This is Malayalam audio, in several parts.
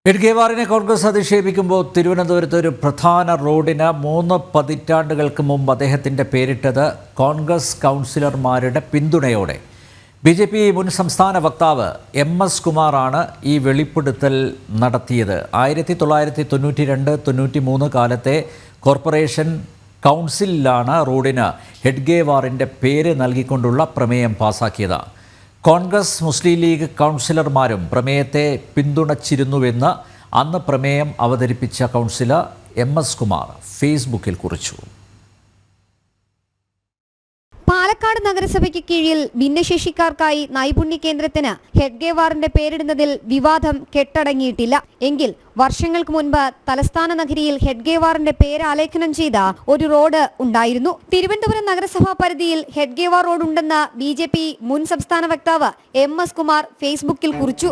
എഡ്ഗേവാറിനെ കോൺഗ്രസ് അധിക്ഷേപിക്കുമ്പോൾ തിരുവനന്തപുരത്ത് ഒരു പ്രധാന റോഡിന് 3 പതിറ്റാണ്ടുകൾക്ക് മുമ്പ് അദ്ദേഹത്തിൻ്റെ പേരിട്ടത് കോൺഗ്രസ് കൗൺസിലർമാരുടെ പിന്തുണയോടെ. BJP മുൻ സംസ്ഥാന വക്താവ് MS കുമാറാണ് ഈ വെളിപ്പെടുത്തൽ നടത്തിയത്. 1992-93 കാലത്തെ കോർപ്പറേഷൻ കൗൺസിലിലാണ് റോഡിന് എഡ്ഗേവാറിൻ്റെ പേര് നൽകിക്കൊണ്ടുള്ള പ്രമേയം പാസാക്കിയത്. കോൺഗ്രസ് മുസ്ലിം ലീഗ് കൗൺസിലർമാരും പ്രമേയത്തെ പിന്തുണച്ചിരുന്നുവെന്ന് അന്ന് പ്രമേയം അവതരിപ്പിച്ച കൗൺസിലർ MS കുമാർ ഫേസ്ബുക്കിൽ കുറിച്ചു. പാലക്കാട് നഗരസഭയ്ക്ക് കീഴിൽ ഭിന്നശേഷിക്കാർക്കായി നൈപുണ്യ കേന്ദ്രത്തിന് ഹെഡ്ഗേവാറിന്റെ പേരിടുന്നതിൽ വിവാദം കെട്ടടങ്ങിയിട്ടില്ല. എങ്കിൽ വർഷങ്ങൾക്ക് മുൻപ് തലസ്ഥാന നഗരിയിൽ ഹെഡ്ഗേവാറിന്റെ പേര് ആലേഖനം ചെയ്ത ഒരു റോഡ് ഉണ്ടായിരുന്നു. തിരുവനന്തപുരം നഗരസഭാ പരിധിയിൽ ഹെഡ്ഗേവാർ റോഡ് ഉണ്ടെന്ന് BJP മുൻ സംസ്ഥാന വക്താവ് MS കുമാർ ഫേസ്ബുക്കിൽ കുറിച്ചു.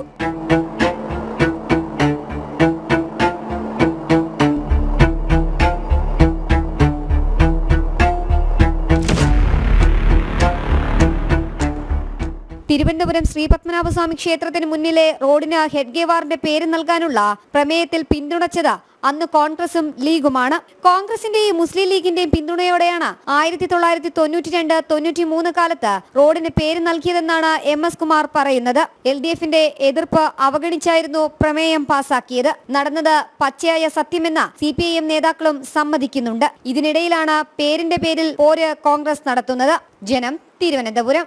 തിരുവനന്തപുരം ശ്രീപത്മനാഭസ്വാമി ക്ഷേത്രത്തിന് മുന്നിലെ റോഡിന് ഹെഡ്ഗേവാറിന്റെ പേര് നൽകാനുള്ള പ്രമേയത്തിൽ പിന്തുണച്ചത് അന്ന് കോൺഗ്രസും ലീഗുമാണ്. കോൺഗ്രസിന്റെയും മുസ്ലിം ലീഗിന്റെയും പിന്തുണയോടെയാണ് 1992-93 കാലത്ത് റോഡിന് പേര് നൽകിയതെന്നാണ് MS കുമാർ പറയുന്നത്. LDFന്റെ എതിർപ്പ് അവഗണിച്ചായിരുന്നു പ്രമേയം പാസാക്കിയത്. നടന്നത് പച്ചയായ സത്യമെന്ന് CPIM നേതാക്കളും സമ്മതിക്കുന്നുണ്ട്. ഇതിനിടയിലാണ് പേരിന്റെ പേരിൽ പോര് കോൺഗ്രസ് നടത്തുന്നത്. ജനം, തിരുവനന്തപുരം.